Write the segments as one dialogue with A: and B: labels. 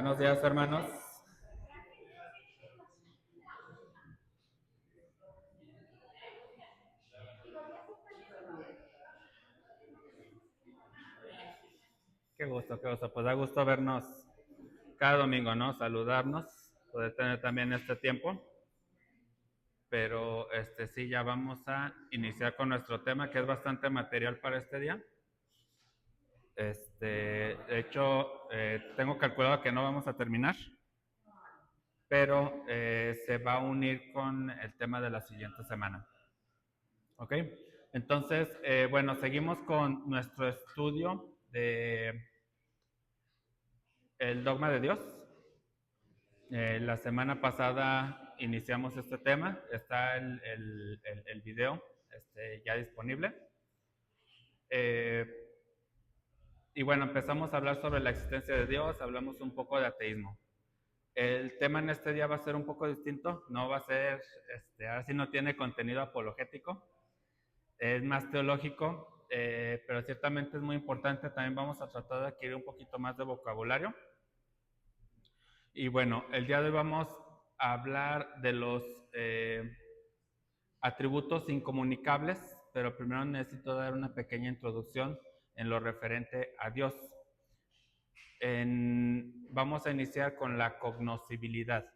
A: Buenos días, hermanos. Qué gusto, qué gusto. Pues da gusto vernos cada domingo, ¿no? Saludarnos, poder tener también este tiempo. Pero sí, ya vamos a iniciar con nuestro tema, que es bastante material para este día. De hecho, tengo calculado que no vamos a terminar, pero se va a unir con el tema de la siguiente semana. ¿Ok? Entonces, bueno, seguimos con nuestro estudio de el dogma de Dios. La semana pasada iniciamos este tema, está el video ya disponible. Eh, y bueno, empezamos a hablar sobre la existencia de Dios, hablamos un poco de ateísmo. El tema en este día va a ser un poco distinto, no va a ser, ahora sí no tiene contenido apologético, es más teológico, pero ciertamente es muy importante, también vamos a tratar de adquirir un poquito más de vocabulario. Y bueno, el día de hoy vamos a hablar de los atributos incomunicables, pero primero necesito dar una pequeña introducción en lo referente a Dios. Vamos a iniciar con la cognoscibilidad.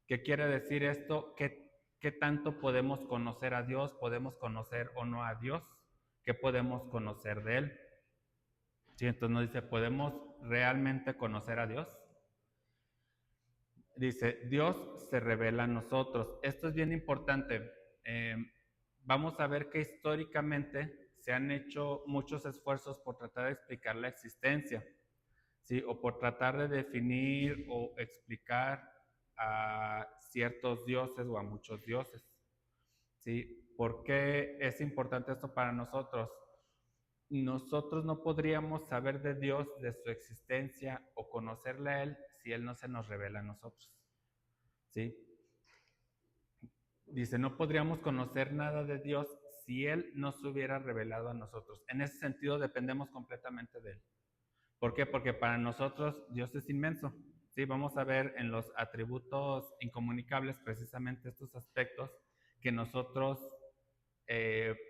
A: ¿Qué quiere decir esto? ¿Qué tanto podemos conocer a Dios? ¿Podemos conocer o no a Dios? ¿Qué podemos conocer de Él? Sí, entonces nos dice, ¿podemos realmente conocer a Dios? Dice, Dios se revela a nosotros. Esto es bien importante. Eh, Vamos a ver que históricamente se han hecho muchos esfuerzos por tratar de explicar la existencia, ¿sí? O por tratar de definir o explicar a ciertos dioses o a muchos dioses, ¿sí? ¿Por qué es importante esto para nosotros? Nosotros no podríamos saber de Dios, de su existencia o conocerle a Él si Él no se nos revela a nosotros, ¿sí? Dice, no podríamos conocer nada de Dios si Él no se hubiera revelado a nosotros. En ese sentido dependemos completamente de Él. ¿Por qué? Porque para nosotros Dios es inmenso. ¿Sí? Vamos a ver en los atributos incomunicables precisamente estos aspectos que nosotros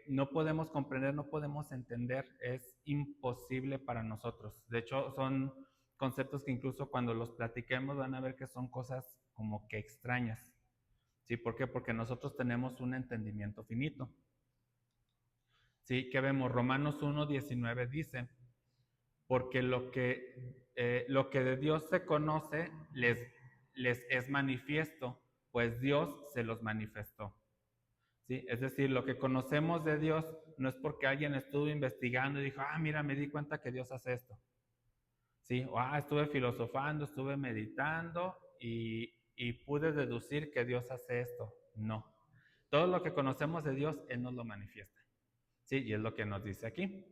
A: no podemos comprender, no podemos entender, es imposible para nosotros. De hecho, son conceptos que incluso cuando los platiquemos van a ver que son cosas como que extrañas. ¿Sí? ¿Por qué? Porque nosotros tenemos un entendimiento finito. ¿Sí? ¿Qué vemos? Romanos 1:19 dice, porque lo que de Dios se conoce les es manifiesto, pues Dios se los manifestó. ¿Sí? Es decir, lo que conocemos de Dios no es porque alguien estuvo investigando y dijo, mira, me di cuenta que Dios hace esto. ¿Sí? O estuve filosofando, estuve meditando y pude deducir que Dios hace esto. No. Todo lo que conocemos de Dios, Él nos lo manifiesta. ¿Sí? Y es lo que nos dice aquí.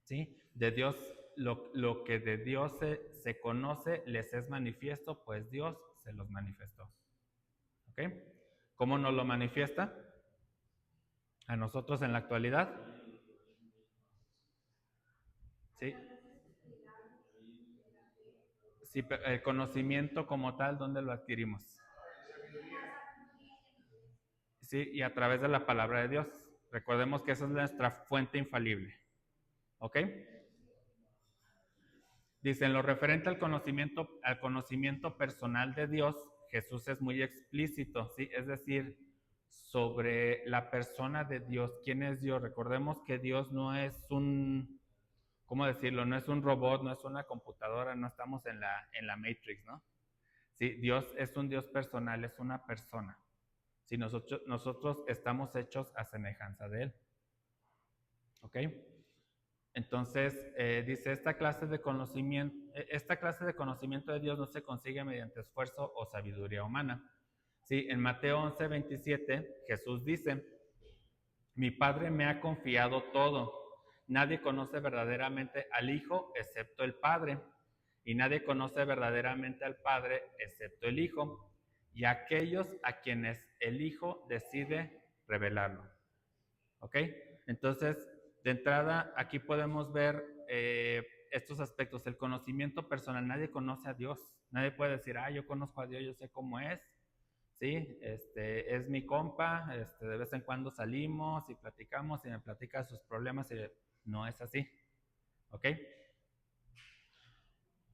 A: ¿Sí? De Dios, lo que de Dios se conoce, les es manifiesto, pues Dios se los manifestó. ¿Ok? ¿Cómo nos lo manifiesta? A nosotros en la actualidad. ¿Sí? Sí, el conocimiento como tal, ¿dónde lo adquirimos? Sí, y a través de la palabra de Dios. Recordemos que esa es nuestra fuente infalible. ¿Ok? Dice, en lo referente al conocimiento personal de Dios, Jesús es muy explícito, ¿sí? Es decir, sobre la persona de Dios. ¿Quién es Dios? Recordemos que Dios no es un, ¿cómo decirlo? No es un robot, no es una computadora, no estamos en la Matrix, ¿no? Sí, Dios es un Dios personal, es una persona. Sí, nosotros estamos hechos a semejanza de Él. ¿Ok? Entonces, dice, esta clase de conocimiento de Dios no se consigue mediante esfuerzo o sabiduría humana. Sí, en Mateo 11:27, Jesús dice, mi Padre me ha confiado todo. Nadie conoce verdaderamente al Hijo excepto el Padre, y nadie conoce verdaderamente al Padre excepto el Hijo, y aquellos a quienes el Hijo decide revelarlo. ¿Ok? Entonces, De entrada, aquí podemos ver estos aspectos. El conocimiento personal. Nadie conoce a Dios. Nadie puede decir, yo conozco a Dios, yo sé cómo es. ¿Sí? Es mi compa, de vez en cuando salimos y platicamos y me platica sus problemas y no es así. ¿Ok?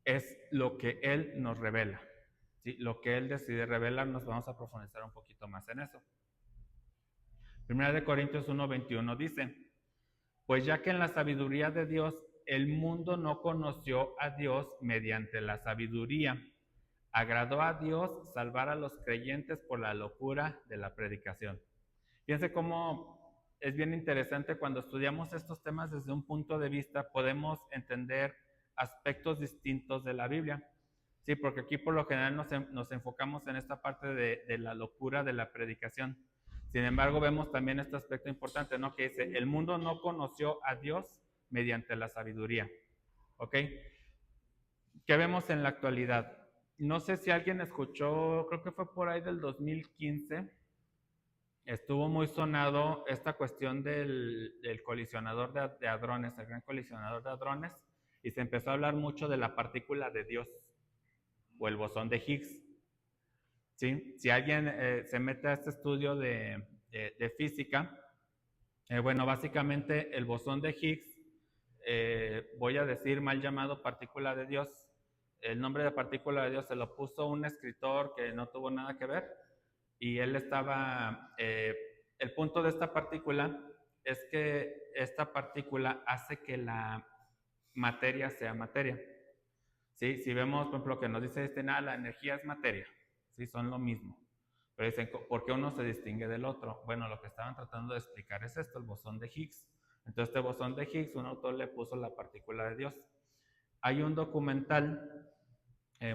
A: Es lo que Él nos revela. ¿Sí? Lo que Él decide revelarnos, vamos a profundizar un poquito más en eso. Primera de Corintios 1:21 dice, pues ya que en la sabiduría de Dios el mundo no conoció a Dios mediante la sabiduría, agradó a Dios salvar a los creyentes por la locura de la predicación. Fíjense cómo es bien interesante cuando estudiamos estos temas desde un punto de vista, podemos entender aspectos distintos de la Biblia. Sí, porque aquí por lo general nos enfocamos en esta parte de la locura de la predicación. Sin embargo, vemos también este aspecto importante, ¿no? Que dice, el mundo no conoció a Dios mediante la sabiduría. ¿Ok? ¿Qué vemos en la actualidad? No sé si alguien escuchó, creo que fue por ahí del 2015, estuvo muy sonado esta cuestión del colisionador de hadrones, el gran colisionador de hadrones, y se empezó a hablar mucho de la partícula de Dios o el bosón de Higgs. ¿Sí? Si alguien se mete a este estudio de física, bueno, básicamente el bosón de Higgs, voy a decir mal llamado partícula de Dios, el nombre de partícula de Dios se lo puso un escritor que no tuvo nada que ver, y él estaba, el punto de esta partícula es que esta partícula hace que la materia sea materia. ¿Sí? Si vemos, por ejemplo, que nos dice la energía es materia, ¿sí? Son lo mismo. Pero dicen, ¿por qué uno se distingue del otro? Bueno, lo que estaban tratando de explicar es esto, el bosón de Higgs. Entonces, este bosón de Higgs, un autor le puso la partícula de Dios. Hay un documental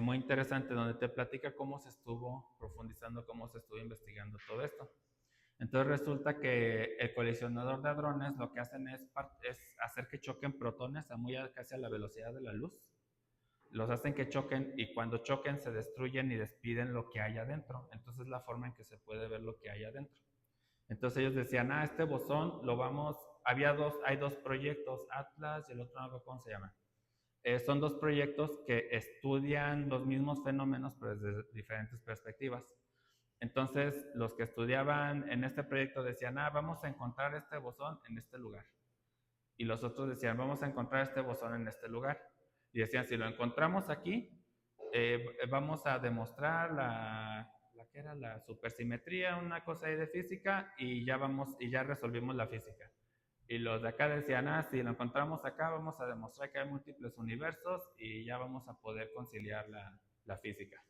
A: muy interesante donde te platica cómo se estuvo profundizando, cómo se estuvo investigando todo esto. Entonces resulta que el colisionador de hadrones lo que hacen es hacer que choquen protones a casi a la velocidad de la luz. Los hacen que choquen y cuando choquen se destruyen y despiden lo que hay adentro. Entonces es la forma en que se puede ver lo que hay adentro. Entonces ellos decían, este bosón lo vamos, hay dos proyectos, Atlas y el otro no sé cómo se llama. Son dos proyectos que estudian los mismos fenómenos pero desde diferentes perspectivas. Entonces los que estudiaban en este proyecto decían, vamos a encontrar este bosón en este lugar. Y los otros decían, vamos a encontrar este bosón en este lugar. Y decían, si lo encontramos aquí, vamos a demostrar que era la supersimetría, una cosa ahí de física, y ya resolvimos la física. Y los de acá decían, si lo encontramos acá, vamos a demostrar que hay múltiples universos y ya vamos a poder conciliar la física.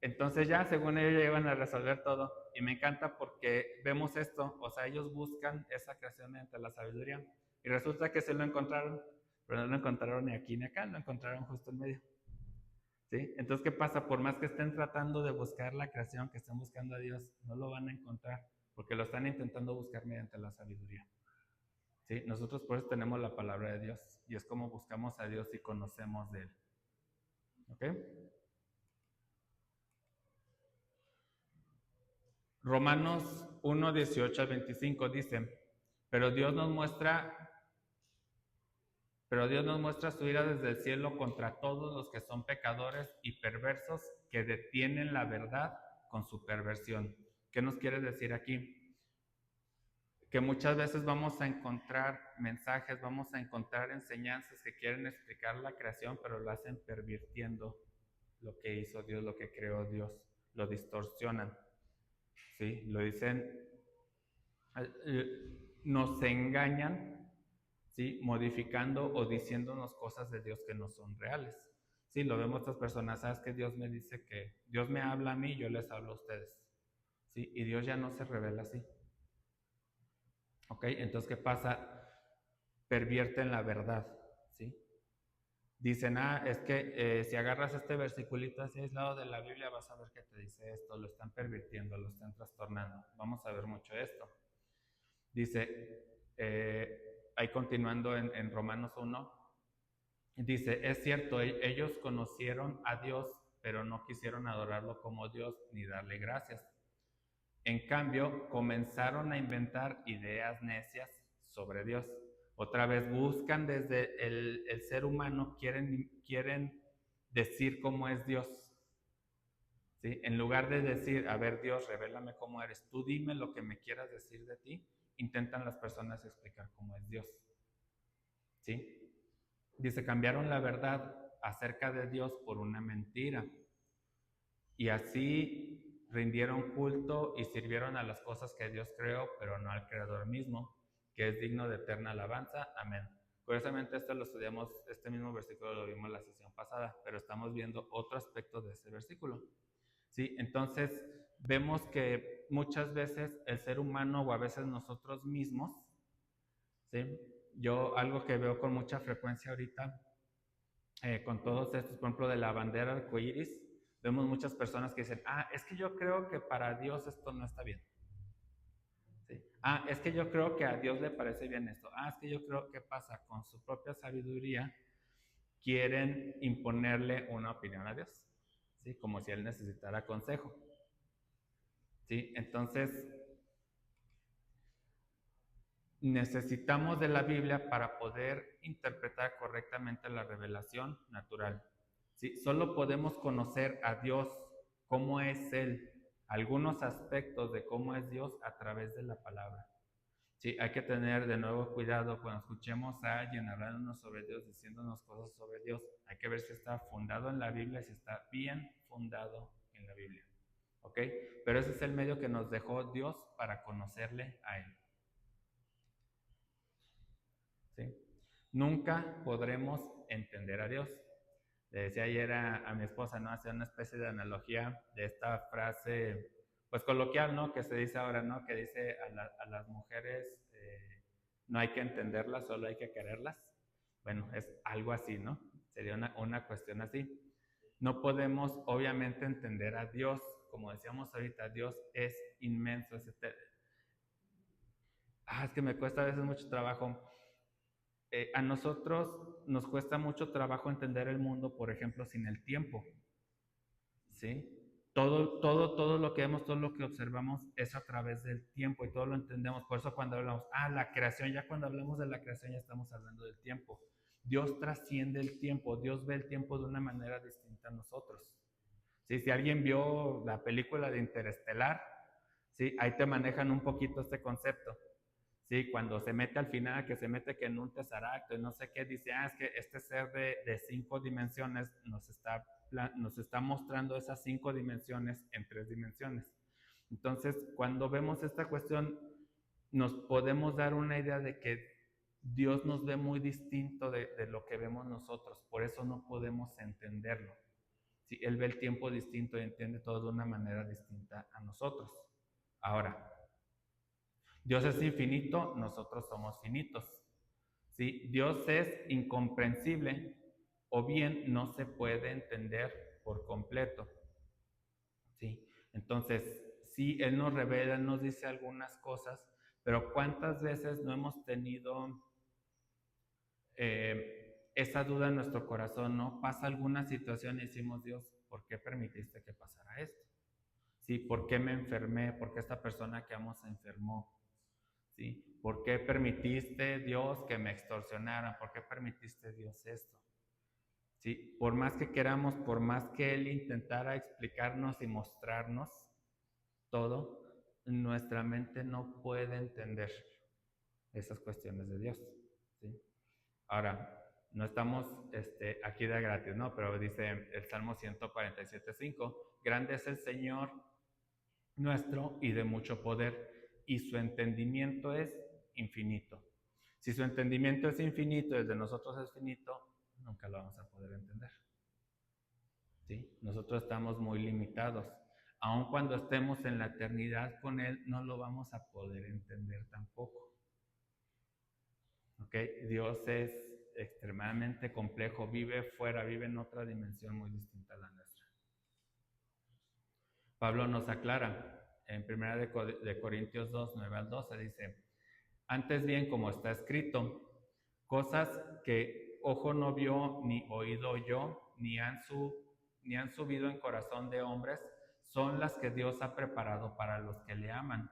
A: Entonces ya, según ellos, ya iban a resolver todo. Y me encanta porque vemos esto, o sea, ellos buscan esa creación mediante la sabiduría. Y resulta que se lo encontraron, pero no lo encontraron ni aquí ni acá, lo encontraron justo en medio. ¿Sí? Entonces, ¿qué pasa? Por más que estén tratando de buscar la creación, que estén buscando a Dios, no lo van a encontrar, porque lo están intentando buscar mediante la sabiduría. ¿Sí? Nosotros por eso tenemos la palabra de Dios, y es como buscamos a Dios y conocemos de Él. ¿Ok? Romanos 1:18-25 dice, pero Dios nos muestra su ira desde el cielo contra todos los que son pecadores y perversos que detienen la verdad con su perversión. ¿Qué nos quiere decir aquí? Que muchas veces vamos a encontrar mensajes, vamos a encontrar enseñanzas que quieren explicar la creación, pero lo hacen pervirtiendo lo que hizo Dios, lo que creó Dios, lo distorsionan. ¿Sí? Lo dicen, nos engañan, ¿sí? Modificando o diciéndonos cosas de Dios que no son reales. Sí, lo vemos estas personas, sabes que Dios me dice que Dios me habla a mí, yo les hablo a ustedes. ¿Sí? Y Dios ya no se revela así. ¿Ok? Entonces, ¿qué pasa? Pervierten la verdad, ¿sí? Dicen, es que si agarras este versiculito así aislado de la Biblia vas a ver que te dice esto, lo están pervirtiendo, lo están trastornando. Vamos a ver mucho esto. Dice, ahí continuando en Romanos 1, dice, es cierto, ellos conocieron a Dios, pero no quisieron adorarlo como Dios ni darle gracias. En cambio, comenzaron a inventar ideas necias sobre Dios. Otra vez buscan desde el ser humano, quieren decir cómo es Dios. ¿Sí? En lugar de decir, a ver Dios, revélame cómo eres, tú dime lo que me quieras decir de ti, intentan las personas explicar cómo es Dios. ¿Sí? Dice, cambiaron la verdad acerca de Dios por una mentira. Y así rindieron culto y sirvieron a las cosas que Dios creó, pero no al Creador mismo, que es digno de eterna alabanza. Amén. Curiosamente, esto lo estudiamos, este mismo versículo lo vimos la sesión pasada, pero estamos viendo otro aspecto de ese versículo. ¿Sí? Entonces, vemos que muchas veces el ser humano o a veces nosotros mismos, ¿sí? Yo algo que veo con mucha frecuencia ahorita, con todos estos, por ejemplo, de la bandera arcoíris, vemos muchas personas que dicen, es que yo creo que para Dios esto no está bien. ¿Sí? Es que yo creo que a Dios le parece bien esto. Es que yo creo que pasa con su propia sabiduría, quieren imponerle una opinión a Dios, ¿sí? Como si Él necesitara consejo. ¿Sí? Entonces, necesitamos de la Biblia para poder interpretar correctamente la revelación natural. ¿Sí? Solo podemos conocer a Dios, cómo es Él, algunos aspectos de cómo es Dios a través de la palabra. Sí, hay que tener de nuevo cuidado cuando escuchemos a alguien hablándonos sobre Dios, diciéndonos cosas sobre Dios. Hay que ver si está fundado en la Biblia, si está bien fundado en la Biblia. ¿Ok? Pero ese es el medio que nos dejó Dios para conocerle a Él. ¿Sí? Nunca podremos entender a Dios. Le decía ayer a mi esposa, ¿no? Hacía una especie de analogía de esta frase, pues coloquial, ¿no? Que se dice ahora, ¿no? Que dice a las mujeres, no hay que entenderlas, solo hay que quererlas. Bueno, es algo así, ¿no? Sería una cuestión así. No podemos, obviamente, entender a Dios. Como decíamos ahorita, Dios es inmenso. Es que me cuesta a veces mucho trabajo. A nosotros nos cuesta mucho trabajo entender el mundo, por ejemplo, sin el tiempo. ¿Sí? Todo lo que vemos, todo lo que observamos es a través del tiempo y todo lo entendemos. Por eso cuando hablamos, la creación, ya cuando hablamos de la creación ya estamos hablando del tiempo. Dios trasciende el tiempo, Dios ve el tiempo de una manera distinta a nosotros. ¿Sí? Si alguien vio la película de Interestelar, ¿sí? Ahí te manejan un poquito este concepto. ¿Sí? Cuando se mete al final, que se mete que en un tesaracto y no sé qué, dice, es que este ser de 5 dimensiones nos está mostrando esas 5 dimensiones en 3 dimensiones. Entonces, cuando vemos esta cuestión, nos podemos dar una idea de que Dios nos ve muy distinto de lo que vemos nosotros, por eso no podemos entenderlo. ¿Sí? Él ve el tiempo distinto y entiende todo de una manera distinta a nosotros. Ahora, Dios es infinito, nosotros somos finitos. ¿Sí? Dios es incomprensible o bien no se puede entender por completo. ¿Sí? Entonces, sí, Él nos revela, Él nos dice algunas cosas, pero ¿cuántas veces no hemos tenido esa duda en nuestro corazón? ¿No? Pasa alguna situación y decimos, Dios, ¿por qué permitiste que pasara esto? ¿Sí? ¿Por qué me enfermé? ¿Por qué esta persona que amo se enfermó? ¿Sí? ¿Por qué permitiste, Dios, que me extorsionaran? ¿Por qué permitiste, Dios, esto? ¿Sí? Por más que queramos, por más que Él intentara explicarnos y mostrarnos todo, nuestra mente no puede entender esas cuestiones de Dios. ¿Sí? Ahora, no estamos aquí de gratis, ¿no? Pero dice el Salmo 147:5, grande es el Señor nuestro y de mucho poder, y su entendimiento es infinito. Si su entendimiento es infinito y el de nosotros es finito, nunca lo vamos a poder entender. ¿Sí? Nosotros estamos muy limitados. Aun cuando estemos en la eternidad con Él, no lo vamos a poder entender tampoco. ¿Ok? Dios es extremadamente complejo, vive fuera, vive en otra dimensión muy distinta a la nuestra. Pablo nos aclara en 1 de Corintios 2, 9 al 12, dice, antes bien, como está escrito, cosas que ojo no vio, ni oído oyó, ni han subido en corazón de hombres, son las que Dios ha preparado para los que le aman.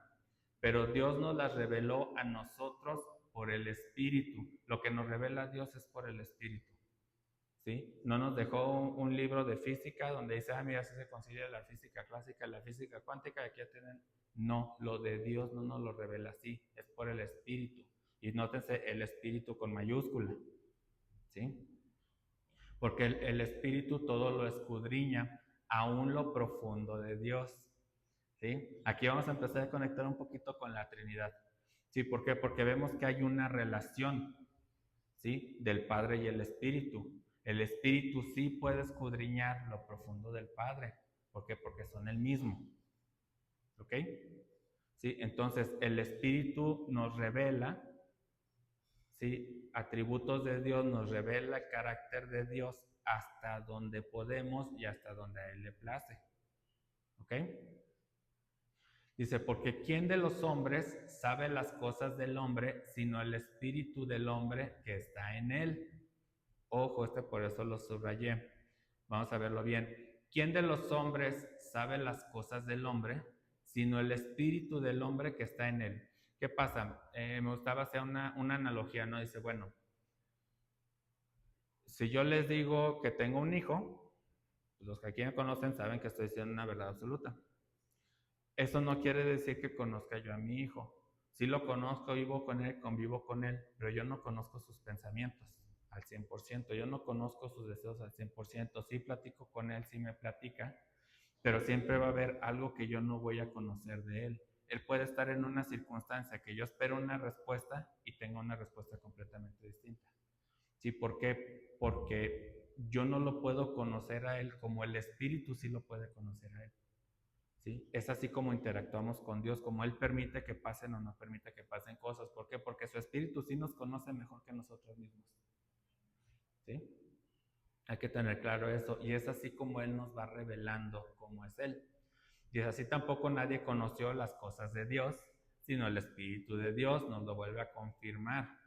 A: Pero Dios nos las reveló a nosotros por el Espíritu. Lo que nos revela Dios es por el Espíritu. ¿Sí? No nos dejó un libro de física donde dice, mira, así se concilia la física clásica y la física cuántica, aquí ya tienen. No, lo de Dios no nos lo revela así, es por el Espíritu. Y nótense el Espíritu con mayúscula, ¿sí? Porque el Espíritu todo lo escudriña, aún lo profundo de Dios, ¿sí? Aquí vamos a empezar a conectar un poquito con la Trinidad, ¿sí? ¿Por qué? Porque vemos que hay una relación, ¿sí? Del Padre y el Espíritu. El Espíritu sí puede escudriñar lo profundo del Padre. ¿Por qué? Porque son el mismo. ¿Ok? ¿Sí? Entonces, el Espíritu nos revela, ¿sí? Atributos de Dios, nos revela el carácter de Dios hasta donde podemos y hasta donde a Él le place. ¿Ok? Dice, porque ¿quién de los hombres sabe las cosas del hombre sino el Espíritu del hombre que está en él? Ojo, por eso lo subrayé. Vamos a verlo bien. ¿Quién de los hombres sabe las cosas del hombre, sino el espíritu del hombre que está en él? ¿Qué pasa? Me gustaba hacer una analogía, ¿no? Dice, bueno, si yo les digo que tengo un hijo, pues los que aquí me conocen saben que estoy diciendo una verdad absoluta. Eso no quiere decir que conozca yo a mi hijo. Sí lo conozco, vivo con él, convivo con él, pero yo no conozco sus pensamientos al 100%. Yo no conozco sus deseos al 100%. Sí platico con él, sí me platica, pero siempre va a haber algo que yo no voy a conocer de él. Él puede estar en una circunstancia que yo espero una respuesta y tengo una respuesta completamente distinta. ¿Sí? ¿Por qué? Porque yo no lo puedo conocer a él como el Espíritu sí lo puede conocer a él. ¿Sí? Es así como interactuamos con Dios, como Él permite que pasen o no permite que pasen cosas. ¿Por qué? Porque su Espíritu sí nos conoce mejor que nosotros mismos. ¿Sí? Hay que tener claro eso. Y es así como Él nos va revelando cómo es Él. Y es así tampoco nadie conoció las cosas de Dios, sino el Espíritu de Dios nos lo vuelve a confirmar.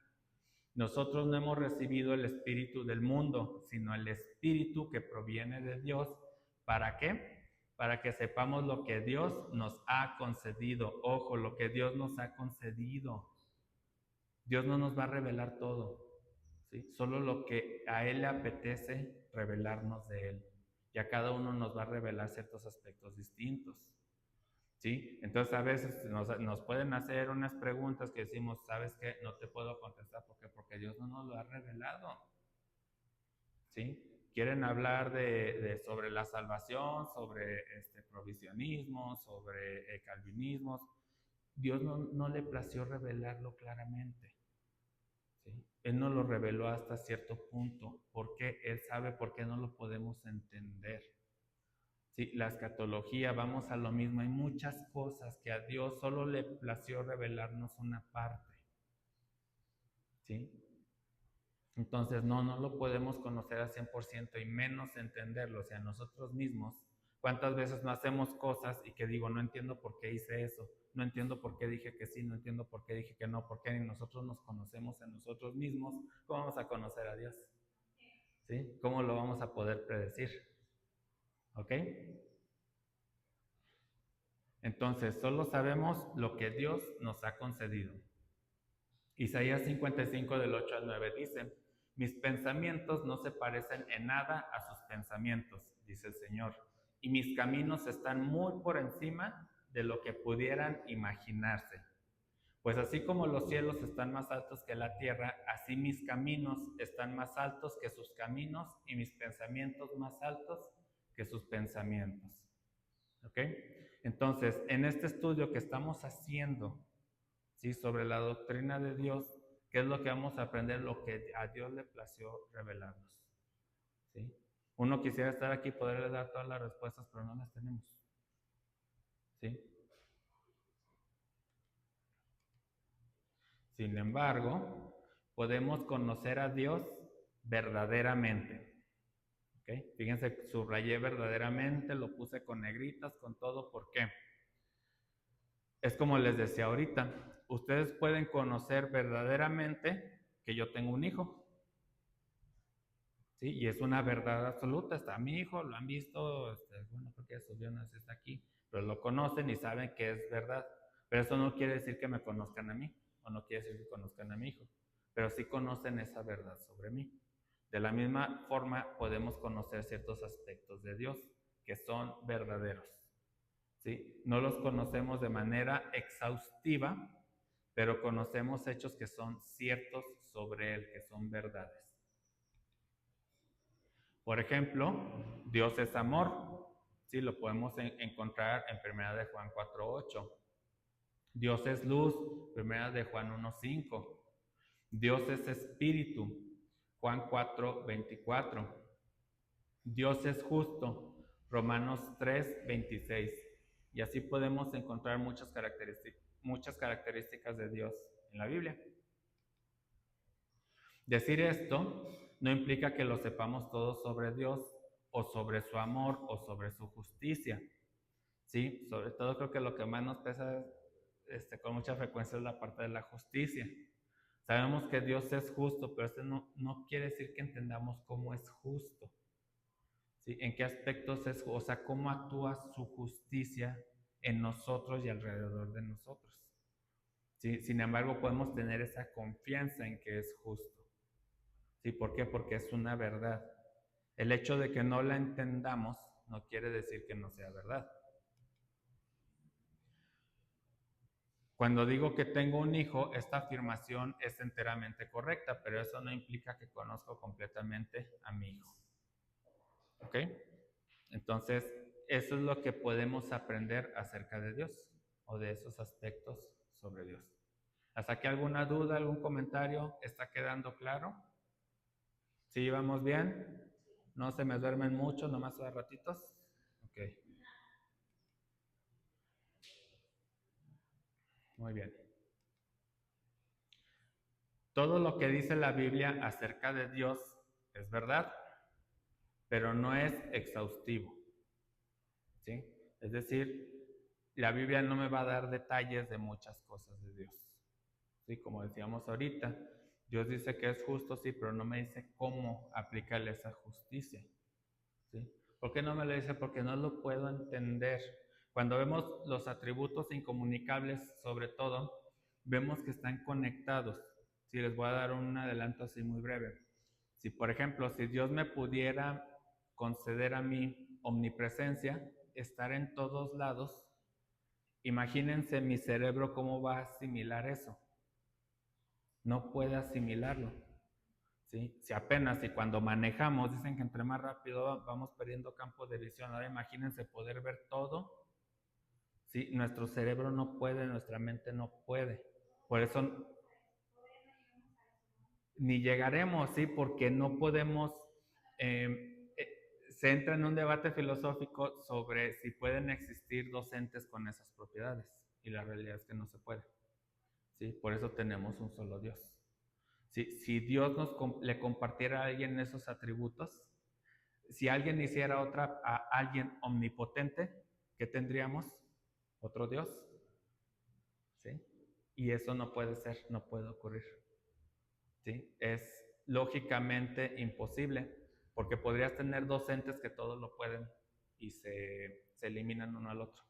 A: Nosotros no hemos recibido el Espíritu del mundo, sino el Espíritu que proviene de Dios. ¿Para qué? Para que sepamos lo que Dios nos ha concedido. Ojo, lo que Dios nos ha concedido. Dios no nos va a revelar todo, ¿sí? Solo lo que a Él le apetece revelarnos de Él. Y a cada uno nos va a revelar ciertos aspectos distintos, ¿sí? Entonces a veces nos pueden hacer unas preguntas que decimos, ¿sabes qué? No te puedo contestar porque Dios no nos lo ha revelado, ¿sí? Quieren hablar sobre la salvación, sobre provisionismo, sobre calvinismos. Dios no le plació revelarlo claramente, ¿sí? Él no lo reveló hasta cierto punto, porque Él sabe por qué no lo podemos entender. Sí, la escatología, vamos a lo mismo, hay muchas cosas que a Dios solo le plació revelarnos una parte, ¿sí? Entonces no lo podemos conocer al 100% y menos entenderlo, o sea, nosotros mismos. ¿Cuántas veces no hacemos cosas y que digo, no entiendo por qué hice eso, no entiendo por qué dije que sí, no entiendo por qué dije que no, porque ni nosotros nos conocemos a nosotros mismos? ¿Cómo vamos a conocer a Dios? ¿Sí? ¿Cómo lo vamos a poder predecir? ¿Ok? Entonces, solo sabemos lo que Dios nos ha concedido. Isaías 55 del 8 al 9 dice, mis pensamientos no se parecen en nada a sus pensamientos, dice el Señor, y mis caminos están muy por encima de lo que pudieran imaginarse. Pues así como los cielos están más altos que la tierra, así mis caminos están más altos que sus caminos y mis pensamientos más altos que sus pensamientos. ¿Ok? Entonces, en este estudio que estamos haciendo, ¿sí? Sobre la doctrina de Dios, ¿qué es lo que vamos a aprender? Lo que a Dios le plació revelarnos, ¿sí? Uno quisiera estar aquí y poderle dar todas las respuestas, pero no las tenemos, ¿sí? Sin embargo, podemos conocer a Dios verdaderamente. ¿Okay? Fíjense, subrayé verdaderamente, lo puse con negritas, con todo. ¿Por qué? Es como les decía ahorita, ustedes pueden conocer verdaderamente que yo tengo un hijo, ¿sí? Y es una verdad absoluta, está mi hijo, lo han visto, bueno, porque subió, no está aquí, pero lo conocen y saben que es verdad. Pero eso no quiere decir que me conozcan a mí, o no quiere decir que conozcan a mi Hijo, pero sí conocen esa verdad sobre mí. De la misma forma podemos conocer ciertos aspectos de Dios que son verdaderos, ¿sí? No los conocemos de manera exhaustiva, pero conocemos hechos que son ciertos sobre Él, que son verdades. Por ejemplo, Dios es amor, ¿sí? Lo podemos encontrar en 1 de Juan 4:8. Dios es luz, 1 de Juan 1:5. Dios es espíritu, Juan 4:24. Dios es justo, Romanos 3:26. Y así podemos encontrar muchas características de Dios en la Biblia. Decir esto no implica que lo sepamos todo sobre Dios o sobre su amor o sobre su justicia. ¿Sí? Sobre todo creo que lo que más nos pesa con mucha frecuencia es la parte de la justicia. Sabemos que Dios es justo, pero esto no quiere decir que entendamos cómo es justo. ¿Sí? ¿En qué aspectos es justo? O sea, cómo actúa su justicia en nosotros y alrededor de nosotros. ¿Sí? Sin embargo, podemos tener esa confianza en que es justo. ¿Sí? ¿Por qué? Porque es una verdad. El hecho de que no la entendamos no quiere decir que no sea verdad. Cuando digo que tengo un hijo, esta afirmación es enteramente correcta, pero eso no implica que conozco completamente a mi hijo. ¿Ok? Entonces, eso es lo que podemos aprender acerca de Dios o de esos aspectos sobre Dios. ¿Hasta aquí alguna duda, algún comentario? ¿Está quedando claro? ¿Sí vamos bien? ¿No se me duermen mucho, nomás a ratitos? Ok. Muy bien. Todo lo que dice la Biblia acerca de Dios es verdad, pero no es exhaustivo. ¿Sí? Es decir, la Biblia no me va a dar detalles de muchas cosas de Dios. ¿Sí? Como decíamos ahorita, Dios dice que es justo, sí, pero no me dice cómo aplicarle esa justicia. ¿Sí? ¿Por qué no me lo dice? Porque no lo puedo entender. Cuando vemos los atributos incomunicables, sobre todo, vemos que están conectados. Sí, les voy a dar un adelanto así muy breve. Si, por ejemplo, si Dios me pudiera conceder a mí omnipresencia, estar en todos lados, imagínense mi cerebro cómo va a asimilar eso. No puede asimilarlo. ¿Sí? Si apenas, y cuando manejamos, dicen que entre más rápido vamos perdiendo campo de visión. Ahora imagínense poder ver todo. ¿Sí? Nuestro cerebro no puede, nuestra mente no puede. Por eso ni llegaremos, ¿sí? Porque no podemos, se entra en un debate filosófico sobre si pueden existir dos entes con esas propiedades, y la realidad es que no se puede, ¿sí? Por eso tenemos un solo Dios. ¿Sí? Si Dios le compartiera a alguien esos atributos, si alguien hiciera a alguien omnipotente, ¿qué tendríamos? Otro Dios, ¿sí? Y eso no puede ser, no puede ocurrir. ¿Sí? Es lógicamente imposible, porque podrías tener dos entes que todos lo pueden y se eliminan uno al otro.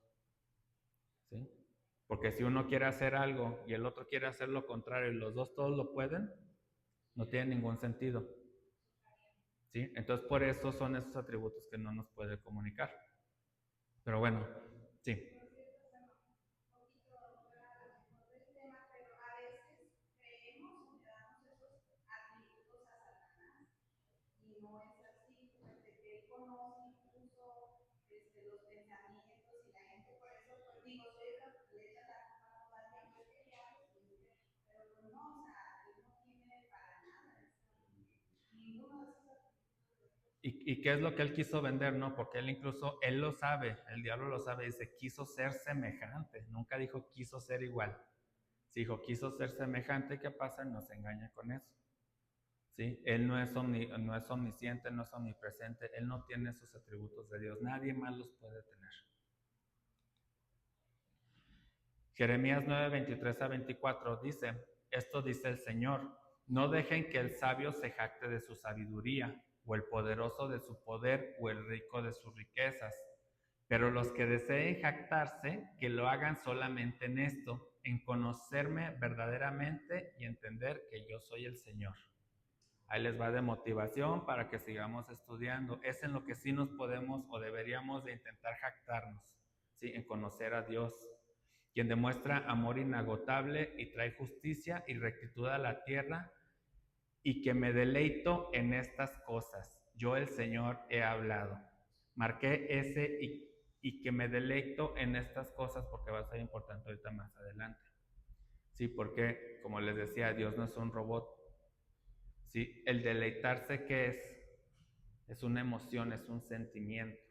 A: ¿Sí? Porque si uno quiere hacer algo y el otro quiere hacer lo contrario y los dos todos lo pueden, no tiene ningún sentido. ¿Sí? Entonces por eso son esos atributos que no nos puede comunicar. Pero bueno, sí. ¿Y qué es lo que él quiso vender? No, porque él incluso, él lo sabe, el diablo lo sabe, dice, quiso ser semejante, nunca dijo quiso ser igual. Si dijo quiso ser semejante, ¿qué pasa? Nos engaña con eso. ¿Sí? Él no es omnisciente, no es omnipresente, él no tiene esos atributos de Dios, nadie más los puede tener. Jeremías 9, 23 a 24 dice, esto dice el Señor, no dejen que el sabio se jacte de su sabiduría, o el poderoso de su poder, o el rico de sus riquezas. Pero los que deseen jactarse, que lo hagan solamente en esto, en conocerme verdaderamente y entender que yo soy el Señor. Ahí les va de motivación para que sigamos estudiando. Es en lo que sí nos podemos o deberíamos de intentar jactarnos, ¿sí? En conocer a Dios, quien demuestra amor inagotable y trae justicia y rectitud a la tierra, y que me deleito en estas cosas. Yo el Señor he hablado. Marqué ese y que me deleito en estas cosas porque va a ser importante ahorita más adelante. Sí, porque como les decía, Dios no es un robot. Sí, el deleitarse, ¿qué es? Es una emoción, es un sentimiento.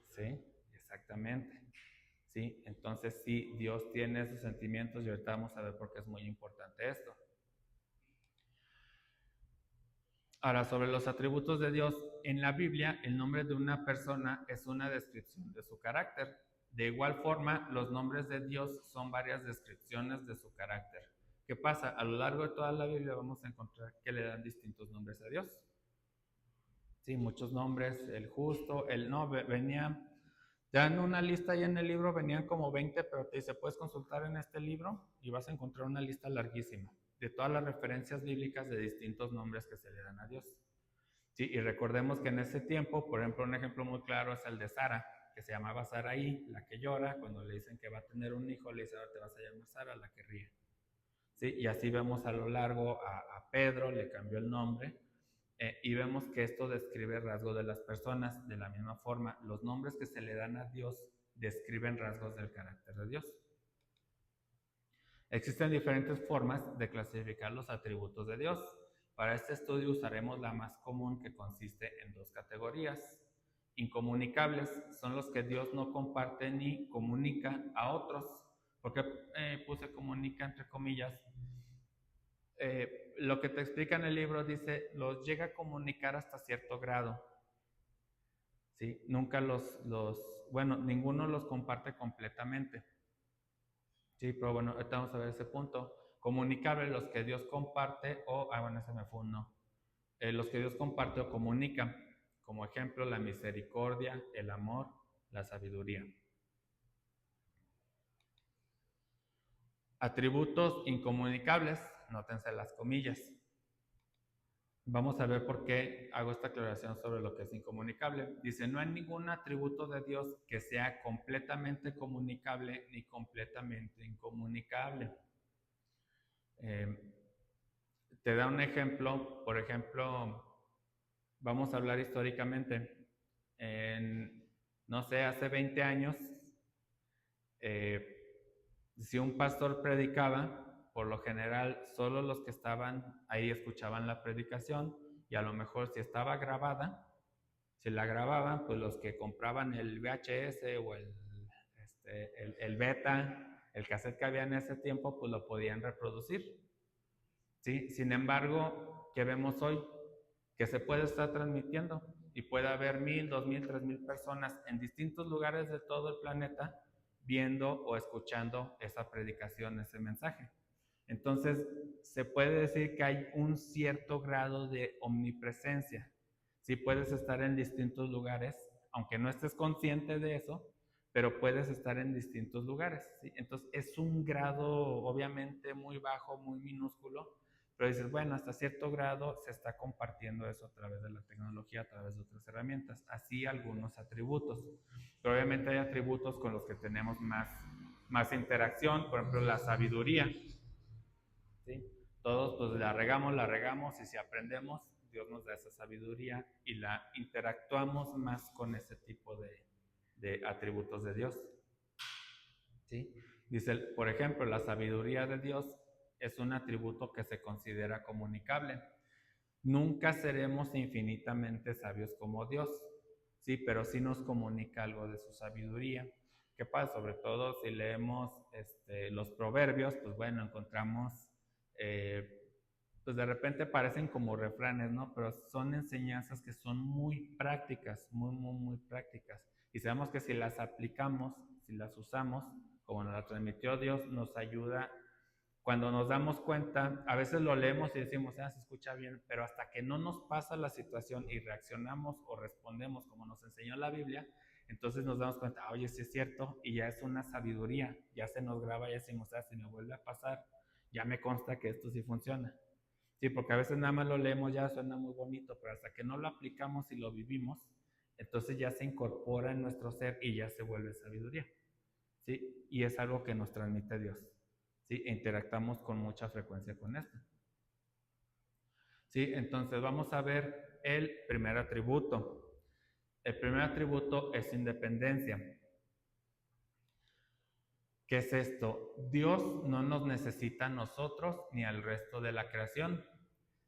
A: Sí, exactamente. Sí, entonces sí, Dios tiene esos sentimientos y ahorita vamos a ver por qué es muy importante esto. Ahora, sobre los atributos de Dios, en la Biblia el nombre de una persona es una descripción de su carácter. De igual forma, los nombres de Dios son varias descripciones de su carácter. ¿Qué pasa? A lo largo de toda la Biblia vamos a encontrar que le dan distintos nombres a Dios. Sí, muchos nombres, el justo, el no, venían, ya en una lista y en el libro venían como 20, pero te dice, puedes consultar en este libro y vas a encontrar una lista larguísima de todas las referencias bíblicas de distintos nombres que se le dan a Dios. Sí, y recordemos que en ese tiempo, por ejemplo, un ejemplo muy claro es el de Sara, que se llamaba Saraí, la que llora, cuando le dicen que va a tener un hijo, le dice, ahora te vas a llamar Sara, la que ríe. Sí, y así vemos a lo largo a Pedro, le cambió el nombre, y vemos que esto describe rasgos de las personas. De la misma forma, los nombres que se le dan a Dios describen rasgos del carácter de Dios. Existen diferentes formas de clasificar los atributos de Dios. Para este estudio usaremos la más común, que consiste en dos categorías. Incomunicables son los que Dios no comparte ni comunica a otros. ¿Por qué puse comunica entre comillas? Lo que te explica en el libro dice, los llega a comunicar hasta cierto grado. ¿Sí? Nunca bueno, ninguno los comparte completamente. Sí, pero bueno, ahorita vamos a ver ese punto. Comunicables, los que Dios comparte bueno, ese me fue un no. Los que Dios comparte o comunica, como ejemplo, la misericordia, el amor, la sabiduría. Atributos incomunicables, nótense las comillas. Vamos a ver por qué hago esta aclaración sobre lo que es incomunicable. Dice, no hay ningún atributo de Dios que sea completamente comunicable ni completamente incomunicable. Te da un ejemplo, por ejemplo, vamos a hablar históricamente. No sé, hace 20 años, si un pastor predicaba, por lo general solo los que estaban ahí escuchaban la predicación, y a lo mejor si estaba grabada, si la grababan, pues los que compraban el VHS o el beta, el cassette que había en ese tiempo, pues lo podían reproducir. ¿Sí? Sin embargo, ¿qué vemos hoy? Que se puede estar transmitiendo y puede haber 1,000, 2,000, 3,000 personas en distintos lugares de todo el planeta viendo o escuchando esa predicación, ese mensaje. Entonces, se puede decir que hay un cierto grado de omnipresencia. Sí, puedes estar en distintos lugares, aunque no estés consciente de eso, pero puedes estar en distintos lugares. ¿Sí? Entonces, es un grado obviamente muy bajo, muy minúsculo, pero dices, bueno, hasta cierto grado se está compartiendo eso a través de la tecnología, a través de otras herramientas. Así algunos atributos. Pero obviamente hay atributos con los que tenemos más interacción, por ejemplo, la sabiduría. ¿Sí? Todos pues la regamos y si aprendemos, Dios nos da esa sabiduría y la interactuamos más con ese tipo de atributos de Dios. ¿Sí? Dice, por ejemplo, la sabiduría de Dios es un atributo que se considera comunicable. Nunca seremos infinitamente sabios como Dios, sí, pero sí nos comunica algo de su sabiduría. ¿Qué pasa? Sobre todo si leemos los proverbios, pues bueno, encontramos, pues de repente parecen como refranes, ¿no? Pero son enseñanzas que son muy prácticas, muy, muy, muy prácticas. Y sabemos que si las aplicamos, si las usamos, como nos la transmitió Dios, nos ayuda. Cuando nos damos cuenta, a veces lo leemos y decimos, se escucha bien, pero hasta que no nos pasa la situación y reaccionamos o respondemos como nos enseñó la Biblia, Entonces nos damos cuenta, oye, sí es cierto, y ya es una sabiduría, ya se nos graba, ya decimos, si me vuelve a pasar, ya me consta que esto sí funciona. Sí, porque a veces nada más lo leemos, ya suena muy bonito, pero hasta que no lo aplicamos y lo vivimos, entonces ya se incorpora en nuestro ser y ya se vuelve sabiduría. ¿Sí? Y es algo que nos transmite Dios. ¿Sí? E interactuamos con mucha frecuencia con esto. ¿Sí? Entonces vamos a ver el primer atributo. El primer atributo es independencia. ¿Qué es esto? Dios no nos necesita a nosotros ni al resto de la creación.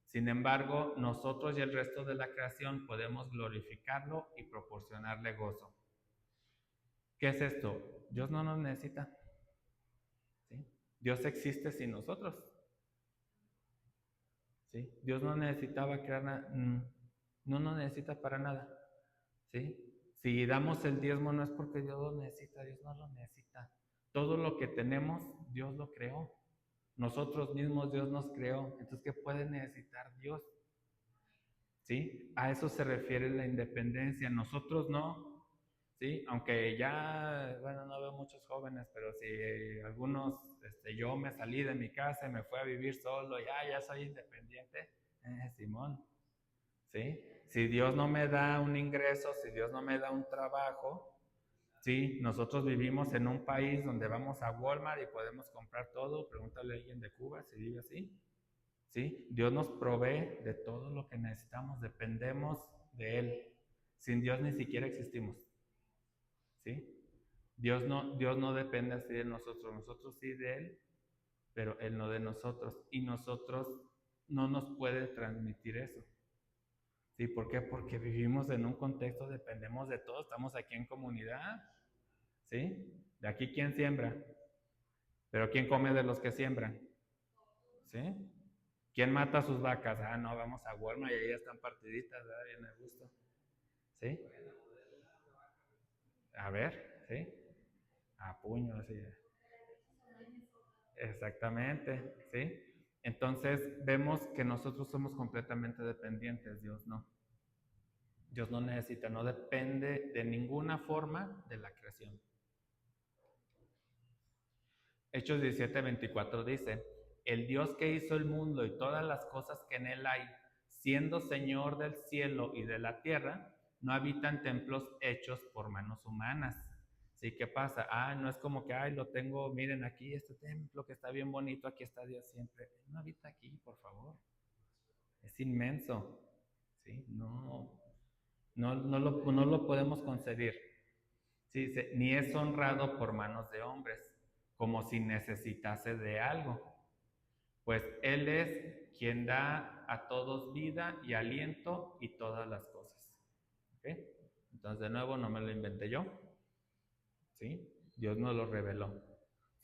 A: Sin embargo, nosotros y el resto de la creación podemos glorificarlo y proporcionarle gozo. ¿Qué es esto? Dios no nos necesita. ¿Sí? Dios existe sin nosotros. ¿Sí? Dios no necesitaba crear nada, no nos necesita para nada. ¿Sí? Si damos el diezmo no es porque Dios lo necesita, Dios no lo necesita. Todo lo que tenemos, Dios lo creó. Nosotros mismos Dios nos creó. Entonces, ¿qué puede necesitar Dios? ¿Sí? A eso se refiere la independencia. Nosotros no. ¿Sí? Aunque ya, bueno, no veo muchos jóvenes, pero si algunos, yo me salí de mi casa y me fui a vivir solo, ya soy independiente, Simón, ¿sí? Si Dios no me da un ingreso, si Dios no me da un trabajo, ¿sí? Nosotros vivimos en un país donde vamos a Walmart y podemos comprar todo, pregúntale a alguien de Cuba si vive así, ¿sí? Dios nos provee de todo lo que necesitamos, dependemos de Él. Sin Dios ni siquiera existimos, ¿sí? Dios no depende así de nosotros, nosotros sí de Él, pero Él no de nosotros. Y nosotros no nos puede transmitir eso. ¿Sí? ¿Por qué? Porque vivimos en un contexto, dependemos de todos, estamos aquí en comunidad, ¿sí? De aquí quién siembra, pero ¿quién come de los que siembran? ¿Sí? ¿Quién mata sus vacas? Ah, no, vamos a Walmart y ahí están partiditas, ¿verdad? Bien a gusto. ¿Sí? A ver, ¿sí? A puño, así. Exactamente, ¿sí? Entonces vemos que nosotros somos completamente dependientes, Dios no. Dios no necesita, no depende de ninguna forma de la creación. Hechos 17:24 dice, el Dios que hizo el mundo y todas las cosas que en él hay, siendo Señor del cielo y de la tierra, no habita en templos hechos por manos humanas. ¿Sí? ¿Qué pasa? No es como que, lo tengo, miren aquí este templo que está bien bonito, aquí está Dios siempre. No habita aquí, por favor. Es inmenso. ¿Sí? No lo podemos concebir. Sí, dice, ni es honrado por manos de hombres, como si necesitase de algo, pues Él es quien da a todos vida y aliento y todas las cosas. ¿Ok? Entonces, de nuevo, no me lo inventé yo, ¿sí? Dios nos lo reveló.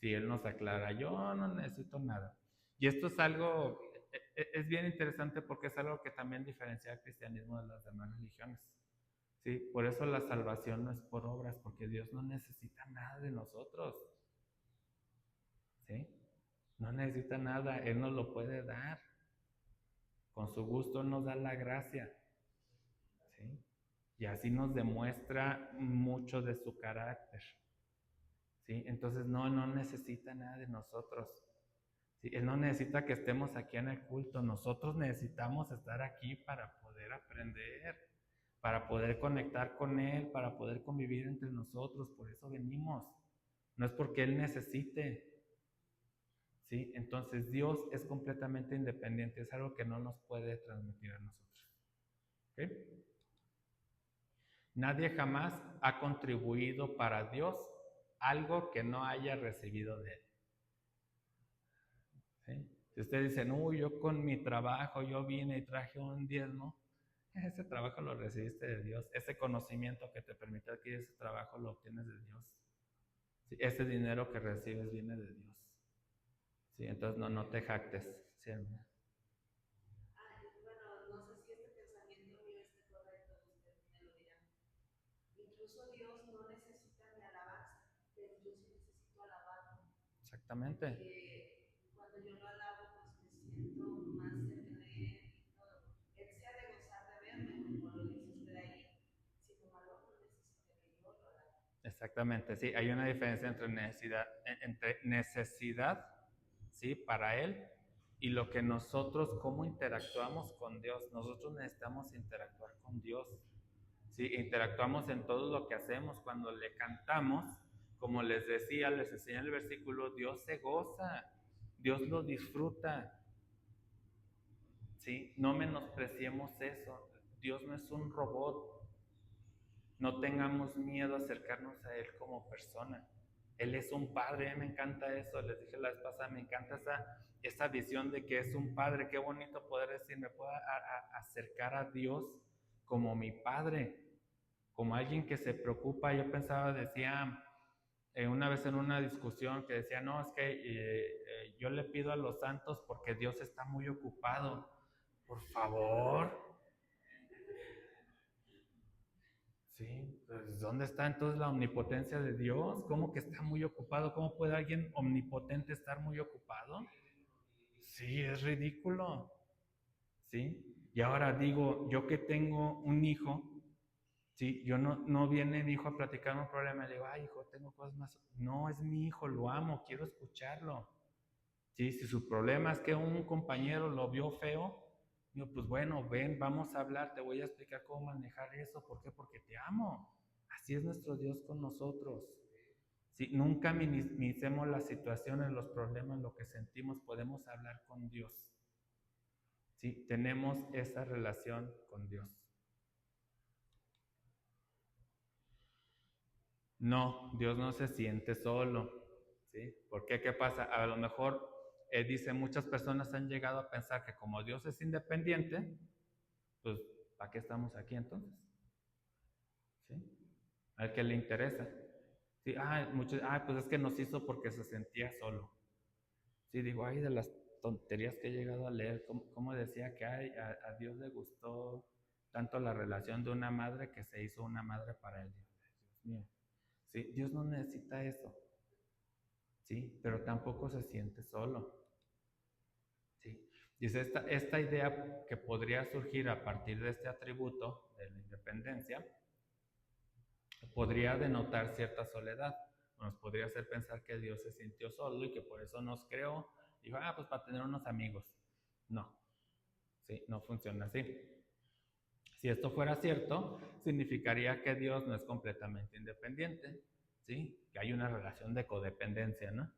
A: Si Él nos aclara, yo no necesito nada. Y esto es algo, es bien interesante porque es algo que también diferencia al cristianismo de las demás religiones. Sí, por eso la salvación no es por obras, porque Dios no necesita nada de nosotros. ¿Sí? No necesita nada, Él nos lo puede dar. Con su gusto nos da la gracia. ¿Sí? Y así nos demuestra mucho de su carácter. ¿Sí? Entonces no necesita nada de nosotros. ¿Sí? Él no necesita que estemos aquí en el culto. Nosotros necesitamos estar aquí para poder aprender, para poder conectar con Él, para poder convivir entre nosotros. Por eso venimos. No es porque Él necesite. ¿Sí? Entonces Dios es completamente independiente. Es algo que no nos puede transmitir a nosotros. ¿Ok? Nadie jamás ha contribuido para Dios algo que no haya recibido de Él. ¿Sí? Si ustedes dicen, uy, yo con mi trabajo, yo vine y traje un diezmo, ese trabajo lo recibiste de Dios. Ese conocimiento que te permite adquirir ese trabajo lo obtienes de Dios. ¿Sí? Ese dinero que recibes viene de Dios. ¿Sí? Entonces no te jactes. ¿Sí? Exactamente. Exactamente, sí, hay una diferencia entre necesidad, ¿sí? Para Él y lo que nosotros, cómo interactuamos con Dios. Nosotros necesitamos interactuar con Dios, ¿sí? Interactuamos en todo lo que hacemos. Cuando le cantamos, como les decía, les enseñé el versículo, Dios se goza, Dios lo disfruta, ¿sí? No menospreciemos eso. Dios no es un robot. No tengamos miedo a acercarnos a Él como persona. Él es un padre, me encanta eso, les dije la vez pasada, me encanta esa visión de que es un padre. Qué bonito poder decir, me puedo acercar a Dios como mi padre, como alguien que se preocupa. Yo pensaba, decía, una vez en una discusión que decía, no, es que yo le pido a los santos porque Dios está muy ocupado. Por favor. Sí, pues ¿dónde está entonces la omnipotencia de Dios? ¿Cómo que está muy ocupado? ¿Cómo puede alguien omnipotente estar muy ocupado? Sí, es ridículo. ¿Sí? Y ahora digo, yo que tengo un hijo, ¿sí? Yo no viene mi hijo a platicar un problema y le digo, ay, hijo, tengo cosas más. No, es mi hijo, lo amo, quiero escucharlo. ¿Sí? Si su problema es que un compañero lo vio feo, digo, pues bueno, ven, vamos a hablar, te voy a explicar cómo manejar eso. ¿Por qué? Porque te amo. Así es nuestro Dios con nosotros. ¿Sí? Nunca minimicemos las situaciones, los problemas, lo que sentimos, podemos hablar con Dios. ¿Sí? Tenemos esa relación con Dios. No, Dios no se siente solo. ¿Sí? ¿Por qué? ¿Qué pasa? A lo mejor, dice, muchas personas han llegado a pensar que como Dios es independiente, pues, ¿para qué estamos aquí entonces? ¿Sí? Al que le interesa. Sí, pues es que nos hizo porque se sentía solo. Sí, digo, ay, de las tonterías que he llegado a leer, como decía que a Dios le gustó tanto la relación de una madre que se hizo una madre para él. Dios mío. Sí, Dios no necesita eso. Sí, pero tampoco se siente solo. Sí. Dice, esta idea que podría surgir a partir de este atributo de la independencia podría denotar cierta soledad. Nos podría hacer pensar que Dios se sintió solo y que por eso nos creó. Dijo, pues para tener unos amigos. No, sí, no funciona así. Si esto fuera cierto, significaría que Dios no es completamente independiente, ¿sí? Que hay una relación de codependencia, ¿no?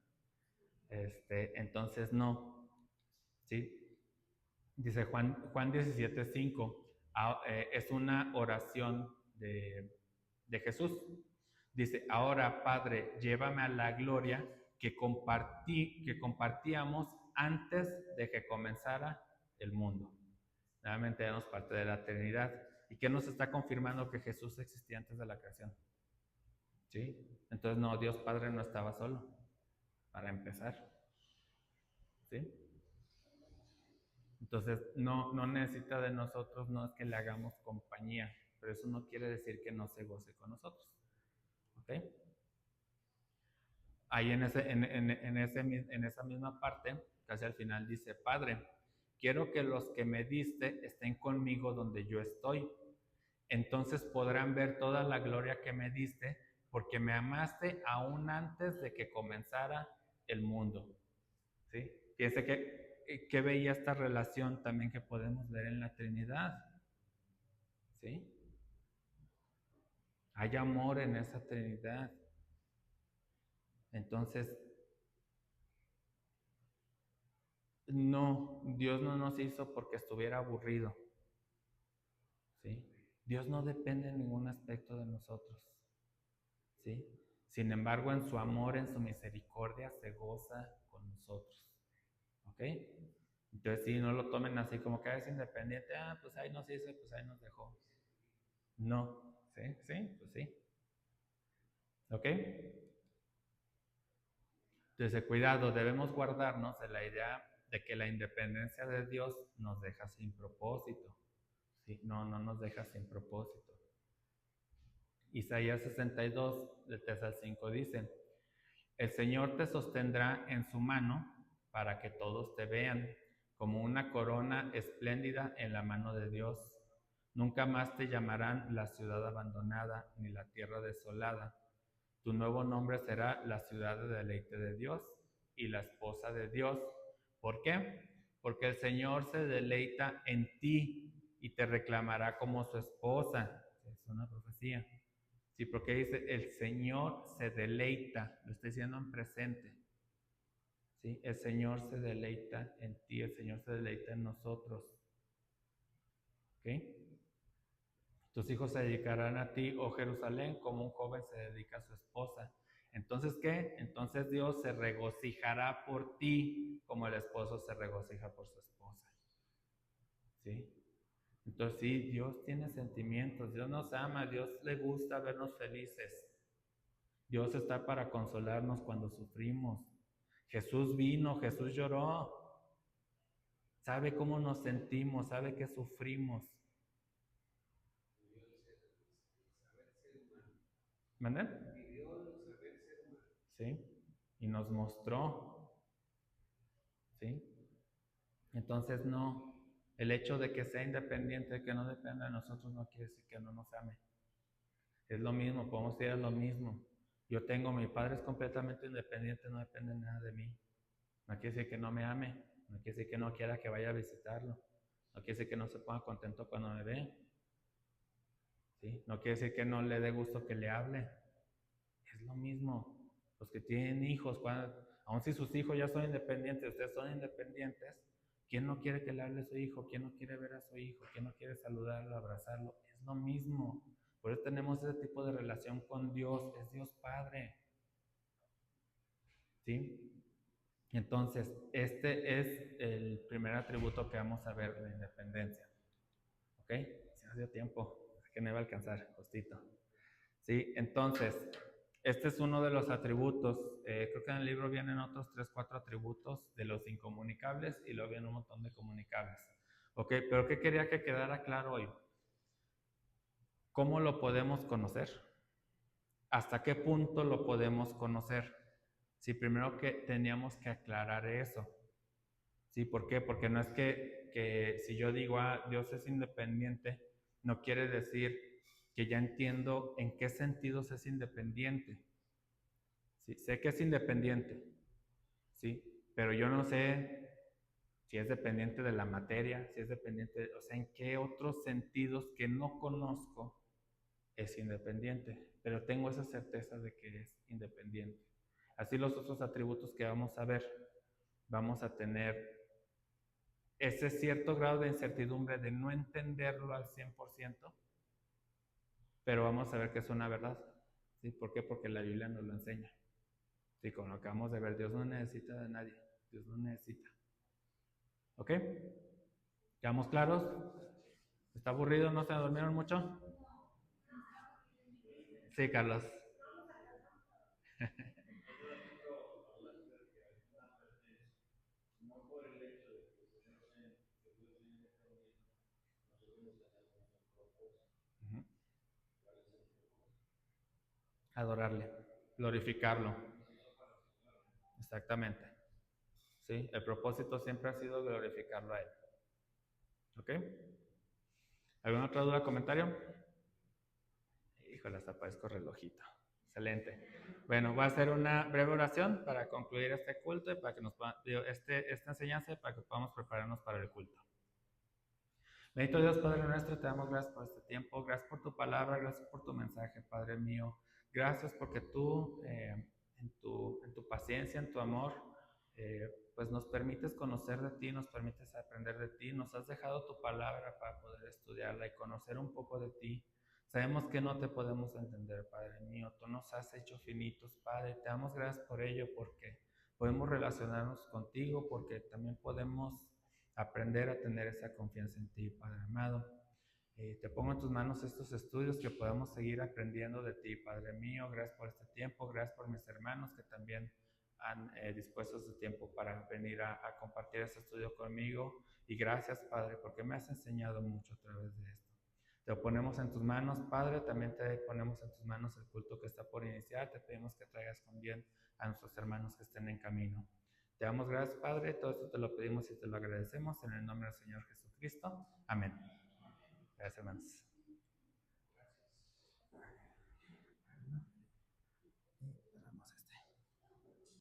A: Entonces no, ¿sí? Dice Juan 17:5, es una oración de Jesús. Dice, ahora Padre, llévame a la gloria que compartíamos antes de que comenzara el mundo. Nuevamente vemos parte de la Trinidad. ¿Y qué nos está confirmando? Que Jesús existía antes de la creación. ¿Sí? Entonces, no, Dios Padre no estaba solo, para empezar. ¿Sí? Entonces, no necesita de nosotros, no es que le hagamos compañía, pero eso no quiere decir que no se goce con nosotros. ¿Ok? Ahí en esa misma parte, casi al final dice, Padre, quiero que los que me diste estén conmigo donde yo estoy. Entonces podrán ver toda la gloria que me diste, porque me amaste aún antes de que comenzara el mundo. ¿Sí? Fíjense que veía esta relación también que podemos ver en la Trinidad. ¿Sí? Hay amor en esa Trinidad. Entonces, no, Dios no nos hizo porque estuviera aburrido. ¿Sí? Dios no depende en ningún aspecto de nosotros. ¿Sí? Sin embargo, en su amor, en su misericordia, se goza con nosotros. ¿Ok? Entonces, sí, no lo tomen así como que es independiente, pues ahí nos hizo, pues ahí nos dejó. No, ¿sí? ¿Sí? Pues sí. ¿Ok? Entonces, cuidado, debemos guardarnos de la idea de que la independencia de Dios nos deja sin propósito. ¿Sí? No nos deja sin propósito. Isaías 62, del 3 al 5 dice, el Señor te sostendrá en su mano para que todos te vean, como una corona espléndida en la mano de Dios. Nunca más te llamarán la ciudad abandonada ni la tierra desolada, Tu nuevo nombre será la ciudad de deleite de Dios y la esposa de Dios. ¿Por qué? Porque el Señor se deleita en ti y te reclamará como su esposa. Es una profecía. Sí, porque dice, el Señor se deleita, lo estoy diciendo en presente. ¿Sí? El Señor se deleita en ti, el Señor se deleita en nosotros. ¿Ok? Tus hijos se dedicarán a ti, oh Jerusalén, como un joven se dedica a su esposa. Entonces, ¿qué? Entonces Dios se regocijará por ti, como el esposo se regocija por su esposa. ¿Sí? Entonces, sí, Dios tiene sentimientos, Dios nos ama, Dios le gusta vernos felices. Dios está para consolarnos cuando sufrimos. Jesús vino, Jesús lloró, sabe cómo nos sentimos, sabe que sufrimos. ¿Verdad? ¿Sí? Y nos mostró, ¿sí? Entonces no, el hecho de que sea independiente, de que no dependa de nosotros, no quiere decir que no nos ame. Es lo mismo, podemos decir lo mismo. Yo tengo, mi padre es completamente independiente, no depende nada de mí. No quiere decir que no me ame, no quiere decir que no quiera que vaya a visitarlo, no quiere decir que no se ponga contento cuando me ve, ¿sí? No quiere decir que no le dé gusto que le hable. Es lo mismo. Los que tienen hijos, aun si sus hijos ya son independientes, ustedes son independientes, ¿quién no quiere que le hable a su hijo? ¿Quién no quiere ver a su hijo? ¿Quién no quiere saludarlo, abrazarlo? Es lo mismo. Por eso tenemos ese tipo de relación con Dios, es Dios Padre. ¿Sí? Entonces, este es el primer atributo que vamos a ver de la independencia. ¿Ok? Se nos dio tiempo, que no iba a alcanzar, justito. ¿Sí? Entonces, este es uno de los atributos. Creo que en el libro vienen otros 3, 4 atributos de los incomunicables y luego viene un montón de comunicables. ¿Ok? Pero ¿qué quería que quedara claro hoy? ¿Cómo lo podemos conocer? ¿Hasta qué punto lo podemos conocer? Sí, primero que teníamos que aclarar eso. ¿Sí? ¿Por qué? Porque no es que si yo digo, Dios es independiente, no quiere decir que ya entiendo en qué sentidos es independiente. ¿Sí? Sé que es independiente, ¿sí? Pero yo no sé si es dependiente de la materia, si es dependiente, o sea, en qué otros sentidos que no conozco es independiente, pero tengo esa certeza de que es independiente. Así los otros atributos que vamos a ver, vamos a tener ese cierto grado de incertidumbre de no entenderlo al 100%, pero vamos a ver que es una verdad. ¿Sí? ¿Por qué? Porque la Biblia nos lo enseña. Sí, como lo acabamos de ver, Dios no necesita de nadie, Dios no necesita. ¿Ok? ¿Quedamos claros? ¿Está aburrido? ¿No se durmieron mucho? Sí, Carlos. Ujú. Adorarle, glorificarlo. Exactamente. Sí, el propósito siempre ha sido glorificarlo a Él. ¿Ok? ¿Alguna otra duda, comentario? Híjole, hasta parezco relojito. Excelente. Bueno, voy a hacer una breve oración para concluir este culto y para que nos esta enseñanza y para que podamos prepararnos para el culto. Bendito Dios, Padre nuestro, te damos gracias por este tiempo, gracias por tu palabra, gracias por tu mensaje, Padre mío. Gracias porque tú, en tu paciencia, en tu amor, pues nos permites conocer de ti, nos permites aprender de ti, nos has dejado tu palabra para poder estudiarla y conocer un poco de ti. Sabemos que no te podemos entender, Padre mío, tú nos has hecho finitos, Padre, te damos gracias por ello, porque podemos relacionarnos contigo, porque también podemos aprender a tener esa confianza en ti, Padre amado. Te pongo en tus manos estos estudios, que podamos seguir aprendiendo de ti, Padre mío. Gracias por este tiempo, gracias por mis hermanos que también han dispuesto su tiempo para venir a compartir este estudio conmigo. Y gracias, Padre, porque me has enseñado mucho a través de esto. Te lo ponemos en tus manos, Padre. También te ponemos en tus manos el culto que está por iniciar. Te pedimos que traigas con bien a nuestros hermanos que estén en camino. Te damos gracias, Padre. Todo esto te lo pedimos y te lo agradecemos en el nombre del Señor Jesucristo. Amén. Gracias, hermanos.